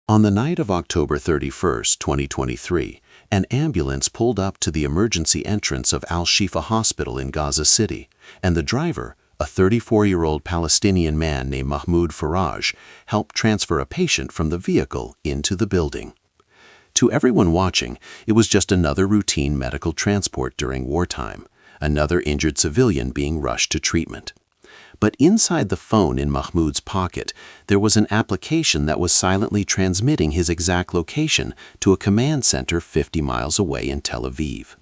On the night of October 31st, 2023, an ambulance pulled up to the emergency entrance of Al-Shifa Hospital in Gaza City, and the driver, a 34-year-old Palestinian man named Mahmoud Faraj, helped transfer a patient from the vehicle into the building. To everyone watching, it was just another routine medical transport during wartime, another injured civilian being rushed to treatment. But inside the phone in Mahmoud's pocket, there was an application that was silently transmitting his exact location to a command center 50 miles away in Tel Aviv.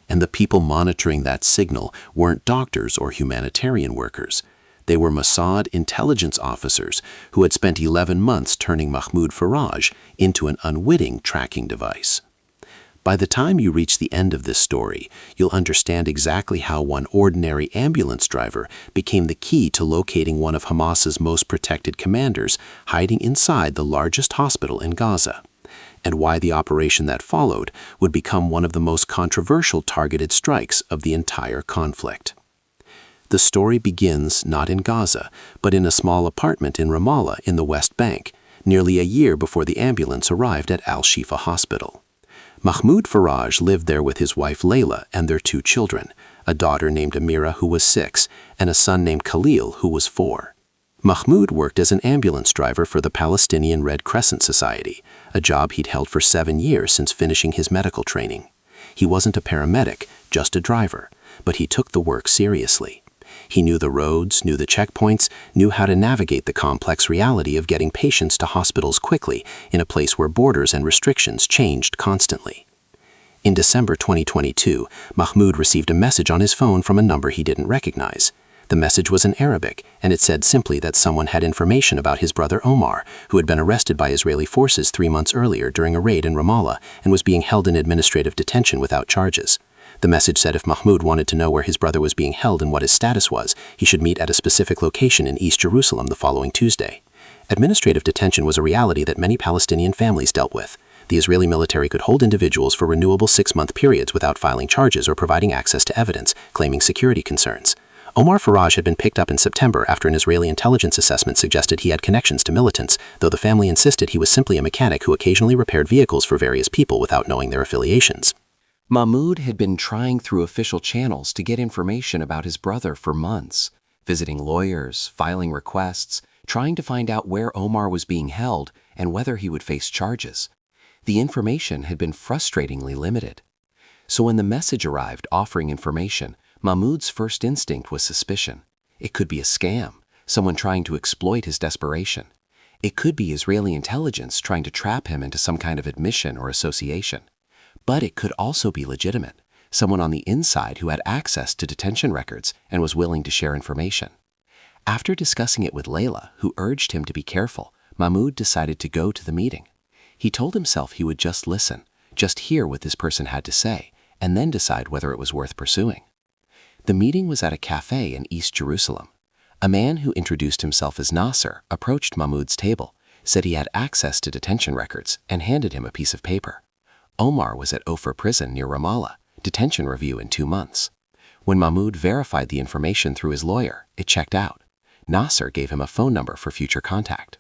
And the people monitoring that signal weren't doctors or humanitarian workers. They were Mossad intelligence officers who had spent 11 months turning Mahmoud Faraj into an unwitting tracking device. By the time you reach the end of this story, you'll understand exactly how one ordinary ambulance driver became the key to locating one of Hamas's most protected commanders hiding inside the largest hospital in Gaza, and why the operation that followed would become one of the most controversial targeted strikes of the entire conflict. The story begins not in Gaza, but in a small apartment in Ramallah in the West Bank, nearly a year before the ambulance arrived at Al-Shifa Hospital. Mahmoud Faraj lived there with his wife Layla and their 2 children, a daughter named Amira who was 6 and a son named Khalil who was 4. Mahmoud worked as an ambulance driver for the Palestinian Red Crescent Society, a job he'd held for 7 years since finishing his medical training. He wasn't a paramedic, just a driver, but he took the work seriously. He knew the roads, knew the checkpoints, knew how to navigate the complex reality of getting patients to hospitals quickly in a place where borders and restrictions changed constantly. In December 2022, Mahmoud received a message on his phone from a number he didn't recognize. The message was in Arabic, and it said simply that someone had information about his brother Omar, who had been arrested by Israeli forces 3 months earlier during a raid in Ramallah and was being held in administrative detention without charges. The message said if Mahmoud wanted to know where his brother was being held and what his status was, he should meet at a specific location in East Jerusalem the following Tuesday. Administrative detention was a reality that many Palestinian families dealt with. The Israeli military could hold individuals for renewable 6-month periods without filing charges or providing access to evidence, claiming security concerns. Omar Faraj had been picked up in September after an Israeli intelligence assessment suggested he had connections to militants, though the family insisted he was simply a mechanic who occasionally repaired vehicles for various people without knowing their affiliations. Mahmoud had been trying through official channels to get information about his brother for months, visiting lawyers, filing requests, trying to find out where Omar was being held and whether he would face charges. The information had been frustratingly limited. So when the message arrived offering information, Mahmoud's first instinct was suspicion. It could be a scam, someone trying to exploit his desperation. It could be Israeli intelligence trying to trap him into some kind of admission or association. But it could also be legitimate, someone on the inside who had access to detention records and was willing to share information. After discussing it with Layla, who urged him to be careful, Mahmoud decided to go to the meeting. He told himself he would just listen, just hear what this person had to say, and then decide whether it was worth pursuing. The meeting was at a cafe in East Jerusalem. A man who introduced himself as Nasser approached Mahmoud's table, said he had access to detention records, and handed him a piece of paper. Omar was at Ofer prison near Ramallah, detention review in 2 months. When Mahmoud verified the information through his lawyer, it checked out. Nasser gave him a phone number for future contact.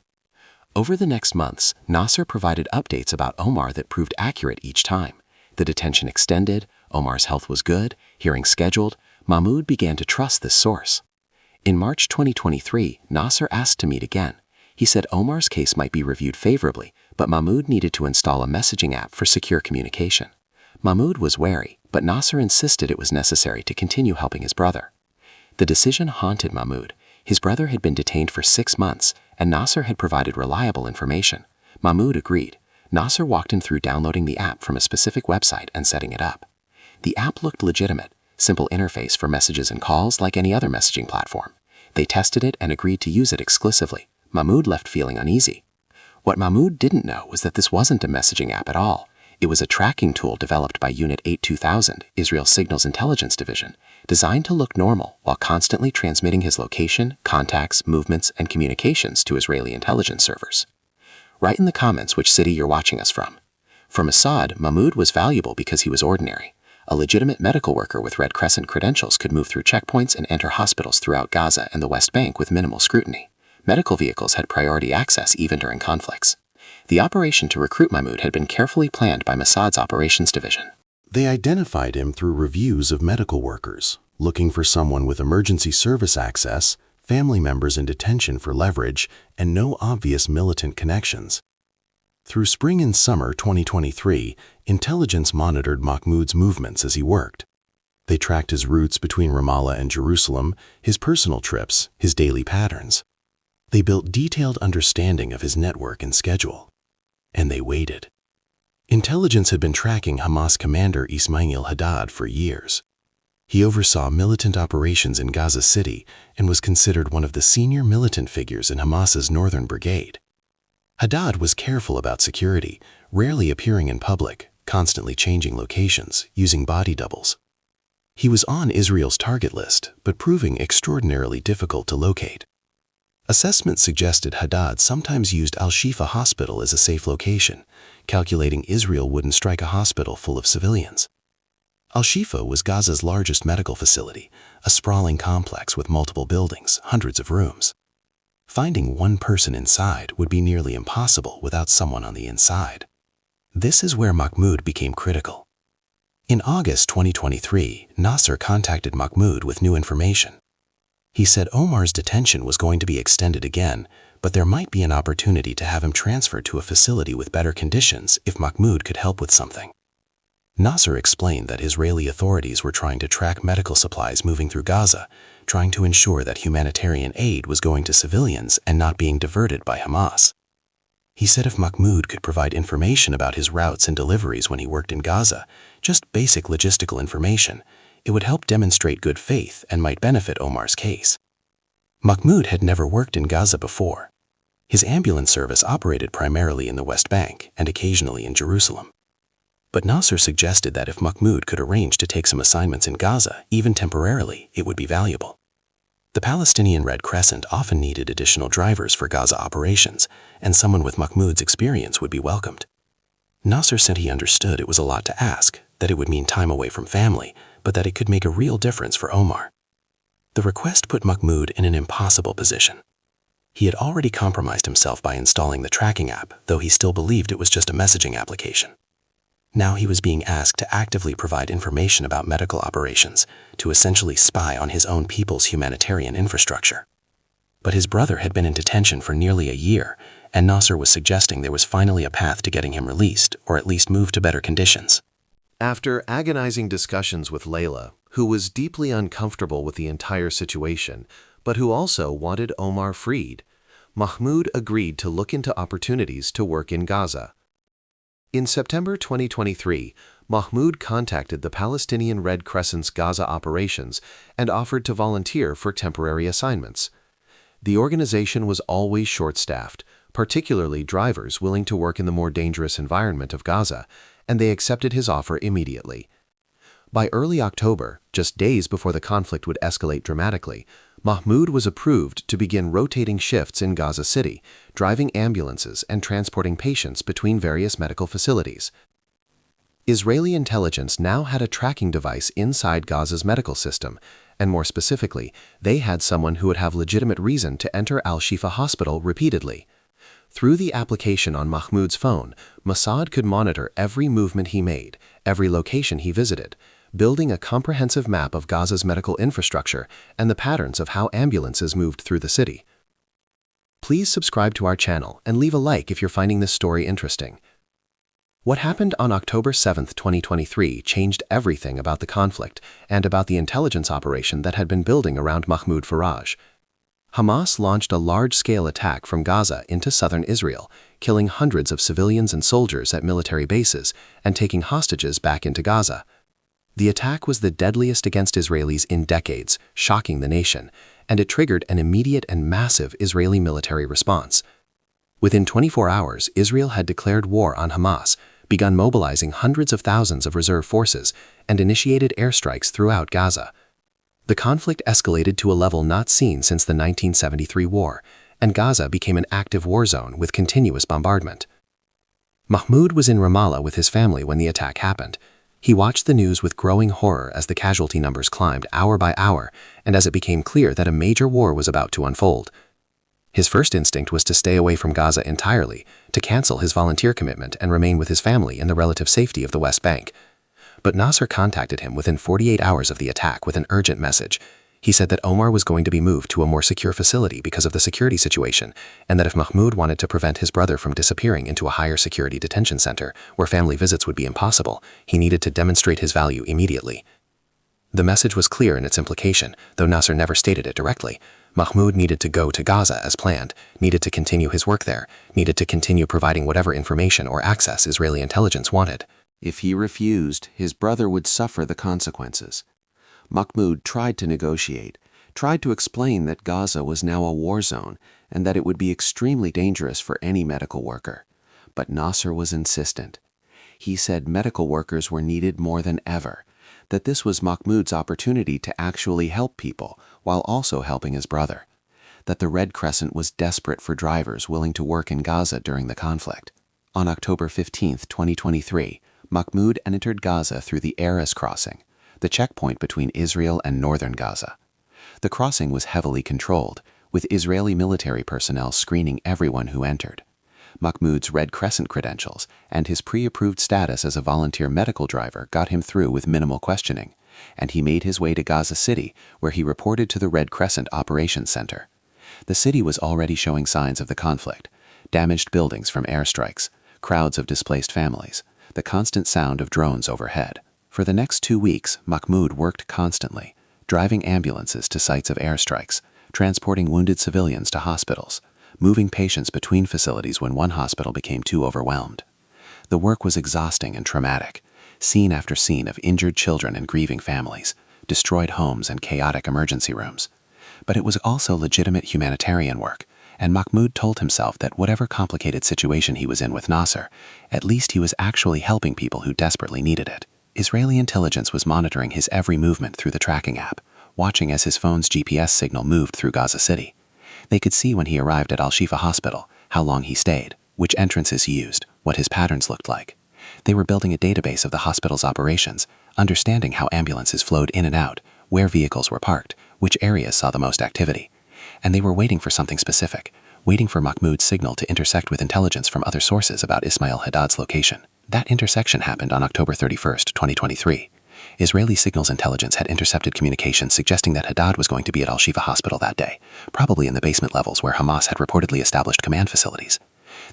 Over the next months, Nasser provided updates about Omar that proved accurate each time. The detention extended, Omar's health was good, hearings scheduled. Mahmoud began to trust this source. In March 2023, Nasser asked to meet again. He said Omar's case might be reviewed favorably, but Mahmoud needed to install a messaging app for secure communication. Mahmoud was wary, but Nasser insisted it was necessary to continue helping his brother. The decision haunted Mahmoud. His brother had been detained for 6 months, and Nasser had provided reliable information. Mahmoud agreed. Nasser walked him through downloading the app from a specific website and setting it up. The app looked legitimate, simple interface for messages and calls like any other messaging platform. They tested it and agreed to use it exclusively. Mahmoud left feeling uneasy. What Mahmoud didn't know was that this wasn't a messaging app at all. It was a tracking tool developed by Unit 8-2000, Israel's Signals Intelligence Division, designed to look normal while constantly transmitting his location, contacts, movements, and communications to Israeli intelligence servers. Write in the comments which city you're watching us from. For Mossad, Mahmoud was valuable because he was ordinary. A legitimate medical worker with Red Crescent credentials could move through checkpoints and enter hospitals throughout Gaza and the West Bank with minimal scrutiny. Medical vehicles had priority access even during conflicts. The operation to recruit Mahmoud had been carefully planned by Mossad's operations division. They identified him through reviews of medical workers, looking for someone with emergency service access, family members in detention for leverage, and no obvious militant connections. Through spring and summer 2023, intelligence monitored Mahmoud's movements as he worked. They tracked his routes between Ramallah and Jerusalem, his personal trips, his daily patterns. They built detailed understanding of his network and schedule. And they waited. Intelligence had been tracking Hamas commander Ismail Haddad for years. He oversaw militant operations in Gaza City and was considered one of the senior militant figures in Hamas's Northern Brigade. Haddad was careful about security, rarely appearing in public, constantly changing locations, using body doubles. He was on Israel's target list, but proving extraordinarily difficult to locate. Assessments suggested Haddad sometimes used Al-Shifa Hospital as a safe location, calculating Israel wouldn't strike a hospital full of civilians. Al-Shifa was Gaza's largest medical facility, a sprawling complex with multiple buildings, hundreds of rooms. Finding one person inside would be nearly impossible without someone on the inside. This is where Mahmoud became critical. In August 2023, Nasser contacted Mahmoud with new information. He said Omar's detention was going to be extended again, but there might be an opportunity to have him transferred to a facility with better conditions if Mahmoud could help with something. Nasser explained that Israeli authorities were trying to track medical supplies moving through Gaza, trying to ensure that humanitarian aid was going to civilians and not being diverted by Hamas. He said if Mahmoud could provide information about his routes and deliveries when he worked in Gaza, just basic logistical information, it would help demonstrate good faith and might benefit Omar's case. Mahmoud had never worked in Gaza before. His ambulance service operated primarily in the West Bank and occasionally in Jerusalem. But Nasser suggested that if Mahmoud could arrange to take some assignments in Gaza, even temporarily, it would be valuable. The Palestinian Red Crescent often needed additional drivers for Gaza operations, and someone with Mahmoud's experience would be welcomed. Nasser said he understood it was a lot to ask, that it would mean time away from family, but that it could make a real difference for Omar. The request put Mahmoud in an impossible position. He had already compromised himself by installing the tracking app, though he still believed it was just a messaging application. Now he was being asked to actively provide information about medical operations, to essentially spy on his own people's humanitarian infrastructure. But his brother had been in detention for nearly a year, and Nasser was suggesting there was finally a path to getting him released, or at least moved to better conditions. After agonizing discussions with Layla, who was deeply uncomfortable with the entire situation, but who also wanted Omar freed, Mahmoud agreed to look into opportunities to work in Gaza. In September 2023, Mahmoud contacted the Palestinian Red Crescent's Gaza operations and offered to volunteer for temporary assignments. The organization was always short-staffed, particularly drivers willing to work in the more dangerous environment of Gaza, and they accepted his offer immediately. By early October, just days before the conflict would escalate dramatically, Mahmoud was approved to begin rotating shifts in Gaza City, driving ambulances and transporting patients between various medical facilities. Israeli intelligence now had a tracking device inside Gaza's medical system, and more specifically, they had someone who would have legitimate reason to enter Al-Shifa Hospital repeatedly. Through the application on Mahmoud's phone, Mossad could monitor every movement he made, every location he visited, building a comprehensive map of Gaza's medical infrastructure and the patterns of how ambulances moved through the city. Please subscribe to our channel and leave a like if you're finding this story interesting. What happened on October 7, 2023 changed everything about the conflict and about the intelligence operation that had been building around Mahmoud Faraj. Hamas launched a large-scale attack from Gaza into southern Israel, killing hundreds of civilians and soldiers at military bases and taking hostages back into Gaza. The attack was the deadliest against Israelis in decades, shocking the nation, and it triggered an immediate and massive Israeli military response. Within 24 hours, Israel had declared war on Hamas, begun mobilizing hundreds of thousands of reserve forces, and initiated airstrikes throughout Gaza. The conflict escalated to a level not seen since the 1973 war, and Gaza became an active war zone with continuous bombardment. Mahmoud was in Ramallah with his family when the attack happened. He watched the news with growing horror as the casualty numbers climbed hour by hour and as it became clear that a major war was about to unfold. His first instinct was to stay away from Gaza entirely, to cancel his volunteer commitment and remain with his family in the relative safety of the West Bank. But Nasser contacted him within 48 hours of the attack with an urgent message. He said that Omar was going to be moved to a more secure facility because of the security situation, and that if Mahmoud wanted to prevent his brother from disappearing into a higher security detention center where family visits would be impossible, he needed to demonstrate his value immediately. The message was clear in its implication, though Nasser never stated it directly. Mahmoud needed to go to Gaza as planned, needed to continue his work there, needed to continue providing whatever information or access Israeli intelligence wanted. If he refused, his brother would suffer the consequences. Mahmoud tried to negotiate, tried to explain that Gaza was now a war zone and that it would be extremely dangerous for any medical worker. But Nasser was insistent. He said medical workers were needed more than ever, that this was Mahmoud's opportunity to actually help people while also helping his brother, that the Red Crescent was desperate for drivers willing to work in Gaza during the conflict. On October 15, 2023, Mahmoud entered Gaza through the Erez crossing, the checkpoint between Israel and northern Gaza. The crossing was heavily controlled, with Israeli military personnel screening everyone who entered. Mahmoud's Red Crescent credentials and his pre-approved status as a volunteer medical driver got him through with minimal questioning, and he made his way to Gaza City, where he reported to the Red Crescent Operations Center. The city was already showing signs of the conflict: damaged buildings from airstrikes, crowds of displaced families, the constant sound of drones overhead. For the next 2 weeks, Mahmoud worked constantly, driving ambulances to sites of airstrikes, transporting wounded civilians to hospitals, moving patients between facilities when one hospital became too overwhelmed. The work was exhausting and traumatic, scene after scene of injured children and grieving families, destroyed homes and chaotic emergency rooms. But it was also legitimate humanitarian work, and Mahmoud told himself that whatever complicated situation he was in with Nasser, at least he was actually helping people who desperately needed it. Israeli intelligence was monitoring his every movement through the tracking app, watching as his phone's GPS signal moved through Gaza City. They could see when he arrived at Al-Shifa Hospital, how long he stayed, which entrances he used, what his patterns looked like. They were building a database of the hospital's operations, understanding how ambulances flowed in and out, where vehicles were parked, which areas saw the most activity. And they were waiting for something specific, waiting for Mahmoud's signal to intersect with intelligence from other sources about Ismail Haddad's location. That intersection happened on October 31, 2023. Israeli signals intelligence had intercepted communications suggesting that Haddad was going to be at Al-Shifa Hospital that day, probably in the basement levels where Hamas had reportedly established command facilities.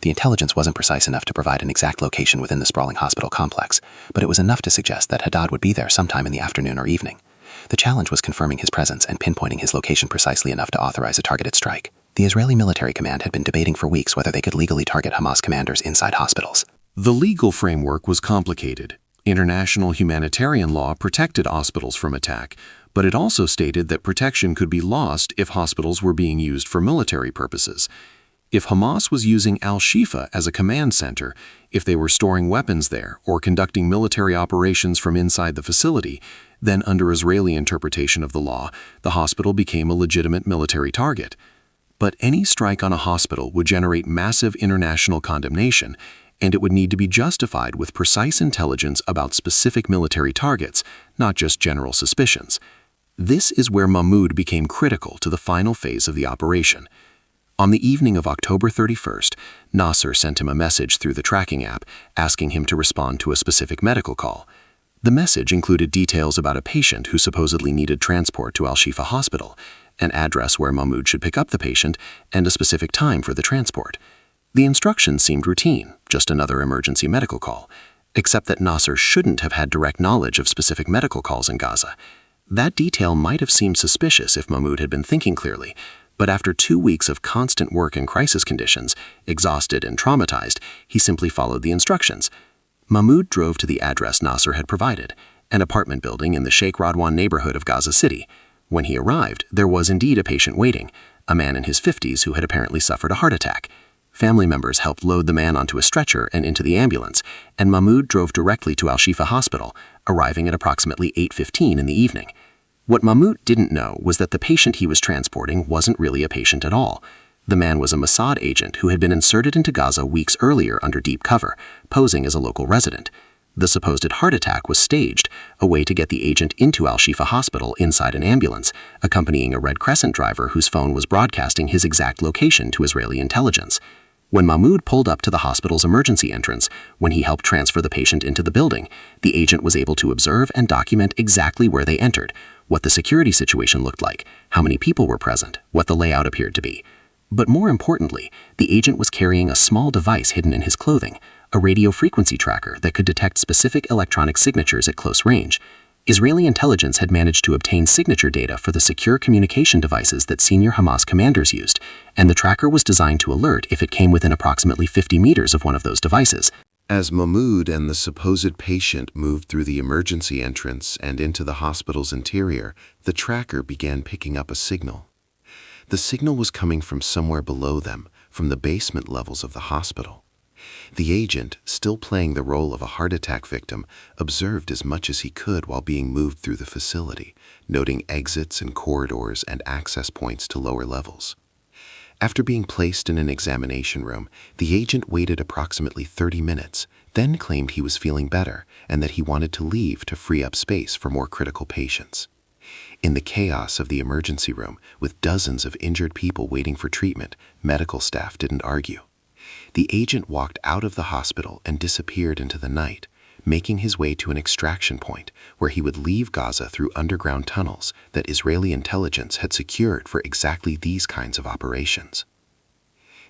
The intelligence wasn't precise enough to provide an exact location within the sprawling hospital complex, but it was enough to suggest that Haddad would be there sometime in the afternoon or evening. The challenge was confirming his presence and pinpointing his location precisely enough to authorize a targeted strike. The Israeli military command had been debating for weeks whether they could legally target Hamas commanders inside hospitals. The legal framework was complicated. International humanitarian law protected hospitals from attack, but it also stated that protection could be lost if hospitals were being used for military purposes. If Hamas was using Al-Shifa as a command center, if they were storing weapons there or conducting military operations from inside the facility, then under Israeli interpretation of the law, the hospital became a legitimate military target. But any strike on a hospital would generate massive international condemnation, and it would need to be justified with precise intelligence about specific military targets, not just general suspicions. This is where Mahmoud became critical to the final phase of the operation. On the evening of October 31st, Nasser sent him a message through the tracking app asking him to respond to a specific medical call. The message included details about a patient who supposedly needed transport to Al-Shifa Hospital, an address where Mahmoud should pick up the patient, and a specific time for the transport. The instructions seemed routine, just another emergency medical call, except that Nasser shouldn't have had direct knowledge of specific medical calls in Gaza. That detail might have seemed suspicious if Mahmoud had been thinking clearly, but after 2 weeks of constant work in crisis conditions, exhausted and traumatized, he simply followed the instructions. Mahmoud drove to the address Nasser had provided, an apartment building in the Sheikh Radwan neighborhood of Gaza City. When he arrived, there was indeed a patient waiting, a man in his 50s who had apparently suffered a heart attack. Family members helped load the man onto a stretcher and into the ambulance, and Mahmoud drove directly to Al-Shifa Hospital, arriving at approximately 8:15 in the evening. What Mahmoud didn't know was that the patient he was transporting wasn't really a patient at all. The man was a Mossad agent who had been inserted into Gaza weeks earlier under deep cover, posing as a local resident. The supposed heart attack was staged, a way to get the agent into Al-Shifa Hospital inside an ambulance, accompanying a Red Crescent driver whose phone was broadcasting his exact location to Israeli intelligence. When Mahmoud pulled up to the hospital's emergency entrance, when he helped transfer the patient into the building, the agent was able to observe and document exactly where they entered, what the security situation looked like, how many people were present, what the layout appeared to be. But more importantly, the agent was carrying a small device hidden in his clothing, a radio frequency tracker that could detect specific electronic signatures at close range. Israeli intelligence had managed to obtain signature data for the secure communication devices that senior Hamas commanders used, and the tracker was designed to alert if it came within approximately 50 meters of one of those devices. As Mahmoud and the supposed patient moved through the emergency entrance and into the hospital's interior, the tracker began picking up a signal. The signal was coming from somewhere below them, from the basement levels of the hospital. The agent, still playing the role of a heart attack victim, observed as much as he could while being moved through the facility, noting exits and corridors and access points to lower levels. After being placed in an examination room, the agent waited approximately 30 minutes, then claimed he was feeling better and that he wanted to leave to free up space for more critical patients. In the chaos of the emergency room, with dozens of injured people waiting for treatment, medical staff didn't argue. The agent walked out of the hospital and disappeared into the night, making his way to an extraction point where he would leave Gaza through underground tunnels that Israeli intelligence had secured for exactly these kinds of operations.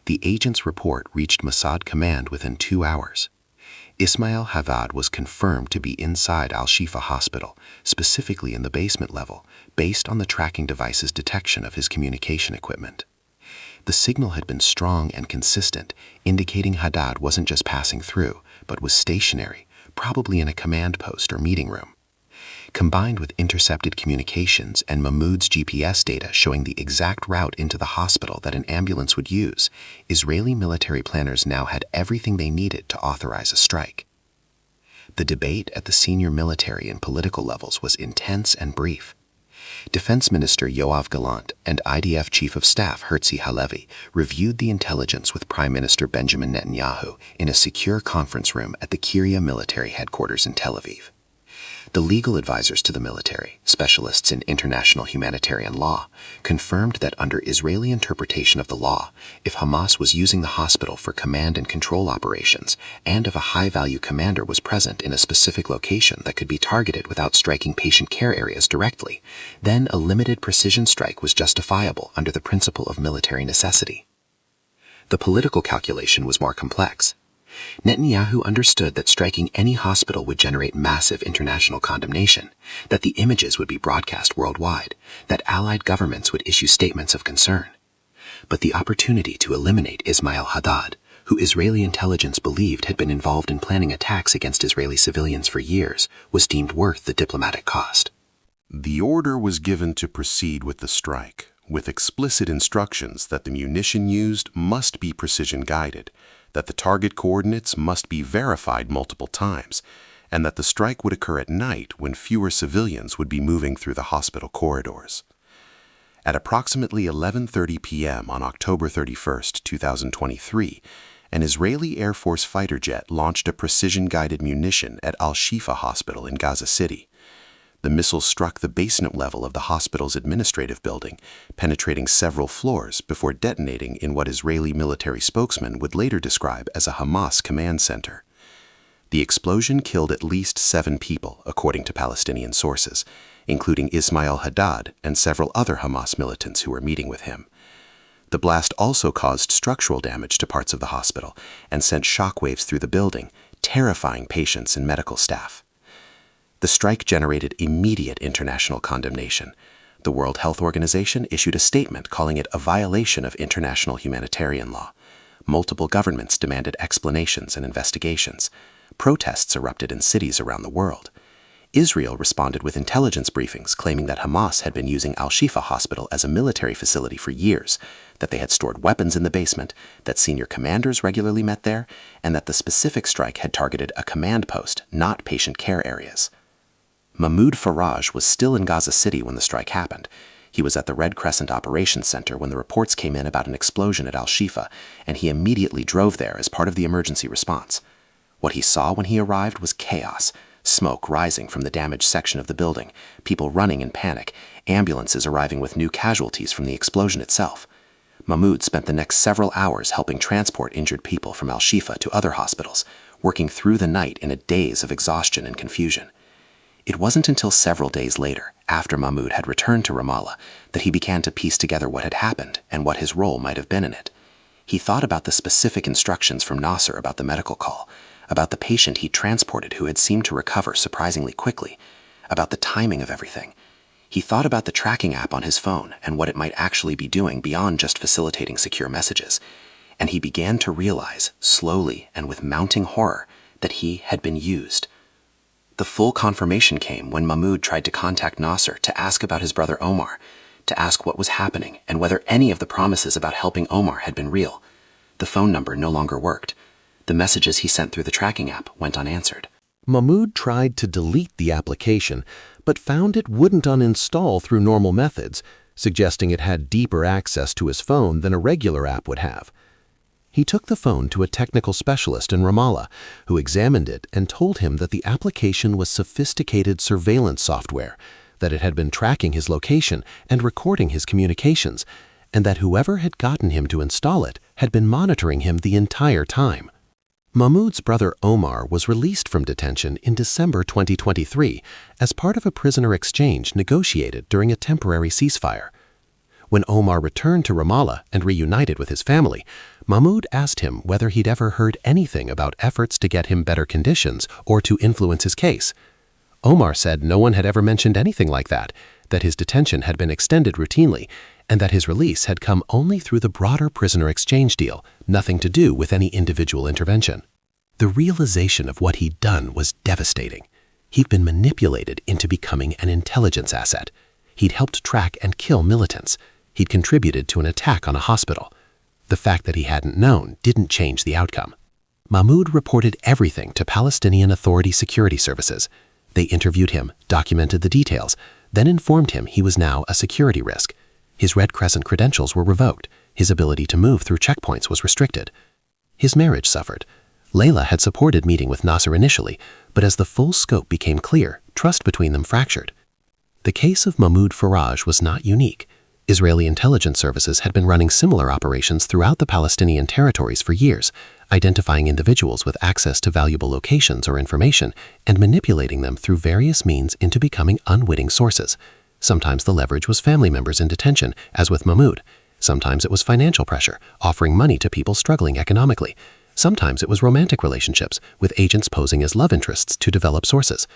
The agent's report reached Mossad command within 2 hours. Ismail Haddad was confirmed to be inside Al-Shifa Hospital, specifically in the basement level, based on the tracking device's detection of his communication equipment. The signal had been strong and consistent, indicating Haddad wasn't just passing through, but was stationary, probably in a command post or meeting room. Combined with intercepted communications and Mahmoud's GPS data showing the exact route into the hospital that an ambulance would use, Israeli military planners now had everything they needed to authorize a strike. The debate at the senior military and political levels was intense and brief. Defense Minister Yoav Gallant and IDF Chief of Staff Herzi Halevi reviewed the intelligence with Prime Minister Benjamin Netanyahu in a secure conference room at the Kiryat military headquarters in Tel Aviv. The legal advisors to the military, specialists in international humanitarian law, confirmed that under Israeli interpretation of the law, if Hamas was using the hospital for command and control operations, and if a high-value commander was present in a specific location that could be targeted without striking patient care areas directly, then a limited precision strike was justifiable under the principle of military necessity. The political calculation was more complex. Netanyahu understood that striking any hospital would generate massive international condemnation, that the images would be broadcast worldwide, that allied governments would issue statements of concern. But the opportunity to eliminate Ismail Haddad, who Israeli intelligence believed had been involved in planning attacks against Israeli civilians for years, was deemed worth the diplomatic cost. The order was given to proceed with the strike, with explicit instructions that the munition used must be precision-guided, that the target coordinates must be verified multiple times, and that the strike would occur at night when fewer civilians would be moving through the hospital corridors. At approximately 11:30 p.m. on October 31, 2023, an Israeli Air Force fighter jet launched a precision-guided munition at Al-Shifa Hospital in Gaza City. The missile struck the basement level of the hospital's administrative building, penetrating several floors before detonating in what Israeli military spokesman would later describe as a Hamas command center. The explosion killed at least 7 people, according to Palestinian sources, including Ismail Haddad and several other Hamas militants who were meeting with him. The blast also caused structural damage to parts of the hospital and sent shockwaves through the building, terrifying patients and medical staff. The strike generated immediate international condemnation. The World Health Organization issued a statement calling it a violation of international humanitarian law. Multiple governments demanded explanations and investigations. Protests erupted in cities around the world. Israel responded with intelligence briefings claiming that Hamas had been using Al-Shifa Hospital as a military facility for years, that they had stored weapons in the basement, that senior commanders regularly met there, and that the specific strike had targeted a command post, not patient care areas. Mahmoud Faraj was still in Gaza City when the strike happened. He was at the Red Crescent Operations Center when the reports came in about an explosion at Al-Shifa, and he immediately drove there as part of the emergency response. What he saw when he arrived was chaos. Smoke rising from the damaged section of the building, people running in panic, ambulances arriving with new casualties from the explosion itself. Mahmoud spent the next several hours helping transport injured people from Al-Shifa to other hospitals, working through the night in a daze of exhaustion and confusion. It wasn't until several days later, after Mahmoud had returned to Ramallah, that he began to piece together what had happened and what his role might have been in it. He thought about the specific instructions from Nasser about the medical call, about the patient he transported who had seemed to recover surprisingly quickly, about the timing of everything. He thought about the tracking app on his phone and what it might actually be doing beyond just facilitating secure messages. And he began to realize, slowly and with mounting horror, that he had been used. The full confirmation came when Mahmoud tried to contact Nasser to ask about his brother Omar, to ask what was happening and whether any of the promises about helping Omar had been real. The phone number no longer worked. The messages he sent through the tracking app went unanswered. Mahmoud tried to delete the application, but found it wouldn't uninstall through normal methods, suggesting it had deeper access to his phone than a regular app would have. He took the phone to a technical specialist in Ramallah, who examined it and told him that the application was sophisticated surveillance software, that it had been tracking his location and recording his communications, and that whoever had gotten him to install it had been monitoring him the entire time. Mahmoud's brother Omar was released from detention in December 2023 as part of a prisoner exchange negotiated during a temporary ceasefire. When Omar returned to Ramallah and reunited with his family, Mahmoud asked him whether he'd ever heard anything about efforts to get him better conditions or to influence his case. Omar said no one had ever mentioned anything like that his detention had been extended routinely, and that his release had come only through the broader prisoner exchange deal, nothing to do with any individual intervention. The realization of what he'd done was devastating. He'd been manipulated into becoming an intelligence asset. He'd helped track and kill militants. He'd contributed to an attack on a hospital. The fact that he hadn't known didn't change the outcome. Mahmoud reported everything to Palestinian Authority security services. They interviewed him, documented the details, then informed him he was now a security risk. His Red Crescent credentials were revoked. His ability to move through checkpoints was restricted. His marriage suffered. Layla had supported meeting with Nasser initially, but as the full scope became clear, trust between them fractured. The case of Mahmoud Faraj was not unique. Israeli intelligence services had been running similar operations throughout the Palestinian territories for years, identifying individuals with access to valuable locations or information and manipulating them through various means into becoming unwitting sources. Sometimes the leverage was family members in detention, as with Mahmoud. Sometimes it was financial pressure, offering money to people struggling economically. Sometimes it was romantic relationships, with agents posing as love interests to develop sources.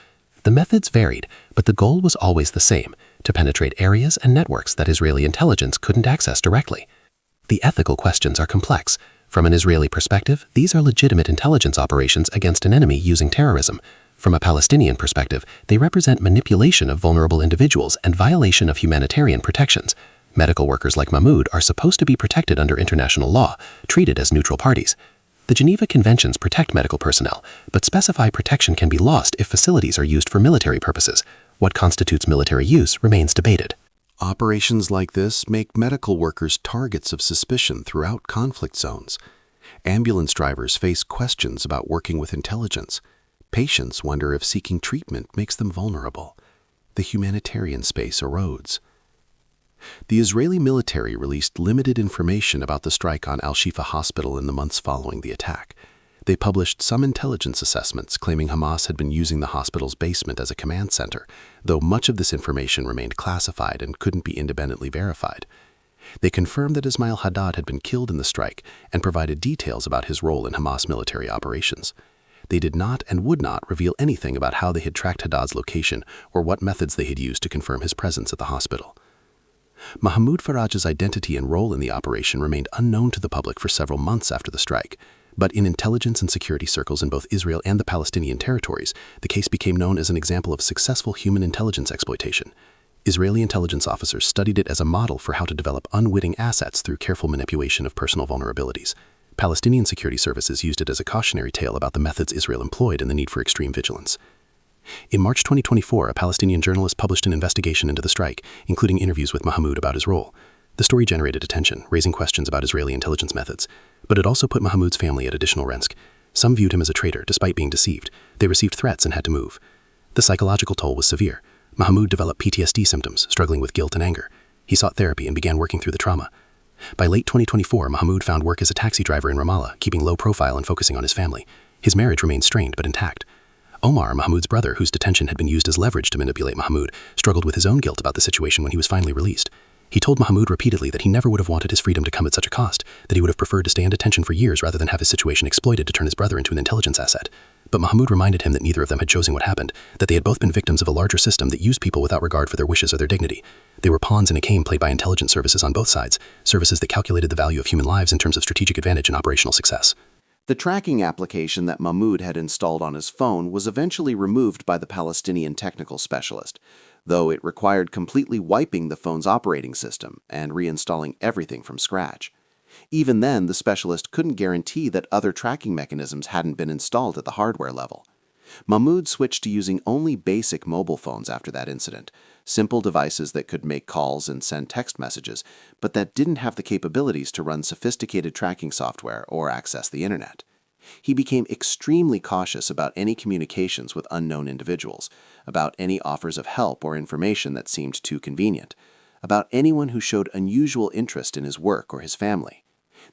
The methods varied, but the goal was always the same: to penetrate areas and networks that Israeli intelligence couldn't access directly. The ethical questions are complex. From an Israeli perspective, these are legitimate intelligence operations against an enemy using terrorism. From a Palestinian perspective, they represent manipulation of vulnerable individuals and violation of humanitarian protections. Medical workers like Mahmoud are supposed to be protected under international law, treated as neutral parties. The Geneva Conventions protect medical personnel, but specify protection can be lost if facilities are used for military purposes. What constitutes military use remains debated. Operations like this make medical workers targets of suspicion throughout conflict zones. Ambulance drivers face questions about working with intelligence. Patients wonder if seeking treatment makes them vulnerable. The humanitarian space erodes. The Israeli military released limited information about the strike on Al-Shifa hospital in the months following the attack. They published some intelligence assessments claiming Hamas had been using the hospital's basement as a command center, though much of this information remained classified and couldn't be independently verified. They confirmed that Ismail Haddad had been killed in the strike and provided details about his role in Hamas military operations. They did not and would not reveal anything about how they had tracked Haddad's location or what methods they had used to confirm his presence at the hospital. Mahmoud Faraj's identity and role in the operation remained unknown to the public for several months after the strike, but in intelligence and security circles in both Israel and the Palestinian territories, the case became known as an example of successful human intelligence exploitation. Israeli intelligence officers studied it as a model for how to develop unwitting assets through careful manipulation of personal vulnerabilities. Palestinian security services used it as a cautionary tale about the methods Israel employed and the need for extreme vigilance. In March 2024, a Palestinian journalist published an investigation into the strike, including interviews with Mahmoud about his role. The story generated attention, raising questions about Israeli intelligence methods, but it also put Mahmoud's family at additional risk. Some viewed him as a traitor despite being deceived. They received threats and had to move. The psychological toll was severe. Mahmoud developed PTSD symptoms, struggling with guilt and anger. He sought therapy and began working through the trauma. By late 2024, Mahmoud found work as a taxi driver in Ramallah, keeping low profile and focusing on his family. His marriage remained strained but intact. Omar, Mahmoud's brother, whose detention had been used as leverage to manipulate Mahmoud, struggled with his own guilt about the situation when he was finally released. He told Mahmoud repeatedly that he never would have wanted his freedom to come at such a cost, that he would have preferred to stay in detention for years rather than have his situation exploited to turn his brother into an intelligence asset. But Mahmoud reminded him that neither of them had chosen what happened, that they had both been victims of a larger system that used people without regard for their wishes or their dignity. They were pawns in a game played by intelligence services on both sides, services that calculated the value of human lives in terms of strategic advantage and operational success. The tracking application that Mahmoud had installed on his phone was eventually removed by the Palestinian technical specialist, though it required completely wiping the phone's operating system and reinstalling everything from scratch. Even then, the specialist couldn't guarantee that other tracking mechanisms hadn't been installed at the hardware level. Mahmoud switched to using only basic mobile phones after that incident, simple devices that could make calls and send text messages, but that didn't have the capabilities to run sophisticated tracking software or access the internet. He became extremely cautious about any communications with unknown individuals, about any offers of help or information that seemed too convenient, about anyone who showed unusual interest in his work or his family.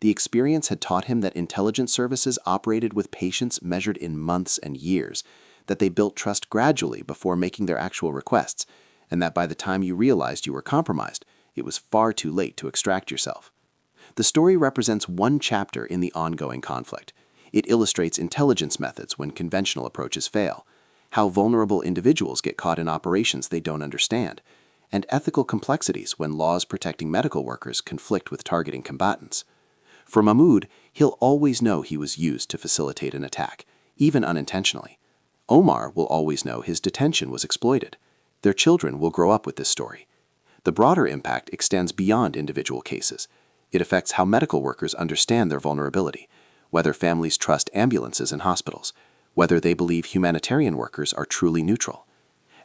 The experience had taught him that intelligence services operated with patience measured in months and years, that they built trust gradually before making their actual requests, and that by the time you realized you were compromised, it was far too late to extract yourself. The story represents one chapter in the ongoing conflict. It illustrates intelligence methods when conventional approaches fail, how vulnerable individuals get caught in operations they don't understand, and ethical complexities when laws protecting medical workers conflict with targeting combatants. For Mahmoud, he'll always know he was used to facilitate an attack, even unintentionally. Omar will always know his detention was exploited. Their children will grow up with this story. The broader impact extends beyond individual cases. It affects how medical workers understand their vulnerability, whether families trust ambulances and hospitals, whether they believe humanitarian workers are truly neutral.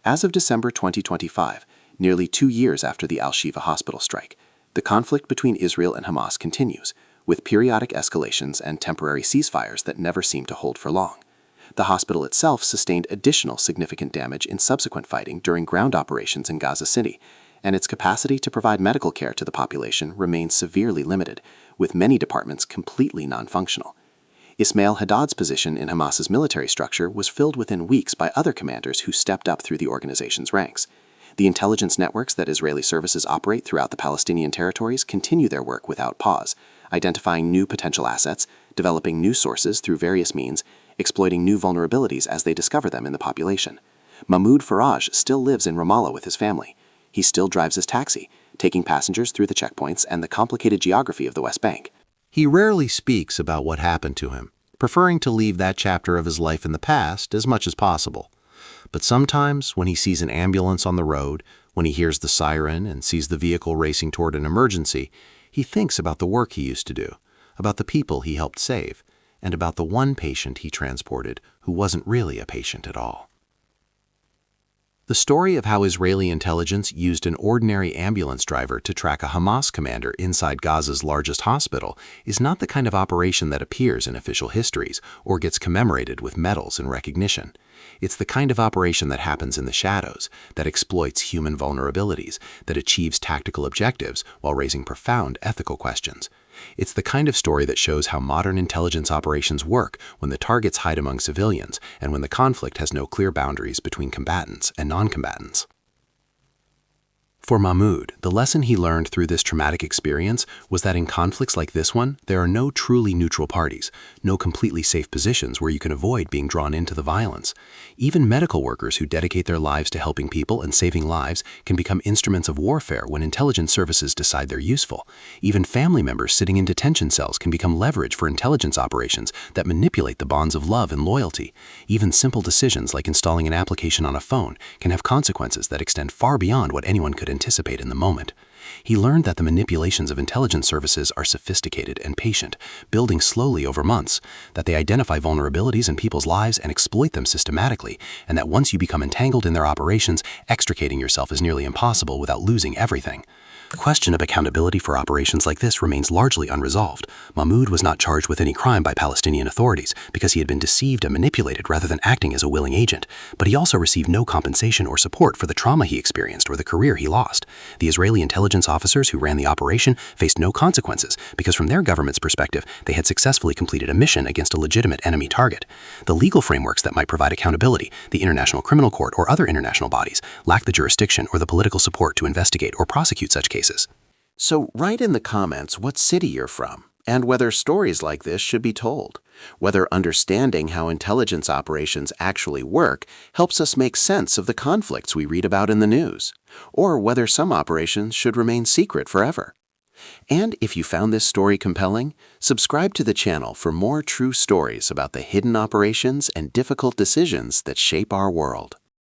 As of December 2025, nearly 2 years after the Al-Shifa hospital strike, the conflict between Israel and Hamas continues, with periodic escalations and temporary ceasefires that never seem to hold for long. The hospital itself sustained additional significant damage in subsequent fighting during ground operations in Gaza City, and its capacity to provide medical care to the population remains severely limited, with many departments completely non-functional. Ismail Haddad's position in Hamas's military structure was filled within weeks by other commanders who stepped up through the organization's ranks. The intelligence networks that Israeli services operate throughout the Palestinian territories continue their work without pause, identifying new potential assets, developing new sources through various means, exploiting new vulnerabilities as they discover them in the population. Mahmoud Faraj still lives in Ramallah with his family. He still drives his taxi, taking passengers through the checkpoints and the complicated geography of the West Bank. He rarely speaks about what happened to him, preferring to leave that chapter of his life in the past as much as possible. But sometimes, when he sees an ambulance on the road, when he hears the siren and sees the vehicle racing toward an emergency, he thinks about the work he used to do, about the people he helped save, and about the one patient he transported who wasn't really a patient at all. The story of how Israeli intelligence used an ordinary ambulance driver to track a Hamas commander inside Gaza's largest hospital is not the kind of operation that appears in official histories or gets commemorated with medals and recognition. It's the kind of operation that happens in the shadows, that exploits human vulnerabilities, that achieves tactical objectives while raising profound ethical questions. It's the kind of story that shows how modern intelligence operations work when the targets hide among civilians and when the conflict has no clear boundaries between combatants and non-combatants. For Mahmoud, the lesson he learned through this traumatic experience was that in conflicts like this one, there are no truly neutral parties, no completely safe positions where you can avoid being drawn into the violence. Even medical workers who dedicate their lives to helping people and saving lives can become instruments of warfare when intelligence services decide they're useful. Even family members sitting in detention cells can become leverage for intelligence operations that manipulate the bonds of love and loyalty. Even simple decisions like installing an application on a phone can have consequences that extend far beyond what anyone could anticipate in the moment. He learned that the manipulations of intelligence services are sophisticated and patient, building slowly over months, that they identify vulnerabilities in people's lives and exploit them systematically, and that once you become entangled in their operations, extricating yourself is nearly impossible without losing everything. The question of accountability for operations like this remains largely unresolved. Mahmoud was not charged with any crime by Palestinian authorities because he had been deceived and manipulated rather than acting as a willing agent, but he also received no compensation or support for the trauma he experienced or the career he lost. The Israeli intelligence officers who ran the operation faced no consequences because from their government's perspective, they had successfully completed a mission against a legitimate enemy target. The legal frameworks that might provide accountability, the International Criminal Court or other international bodies, lack the jurisdiction or the political support to investigate or prosecute such cases. So write in the comments what city you're from and whether stories like this should be told, whether understanding how intelligence operations actually work helps us make sense of the conflicts we read about in the news, or whether some operations should remain secret forever. And if you found this story compelling, subscribe to the channel for more true stories about the hidden operations and difficult decisions that shape our world.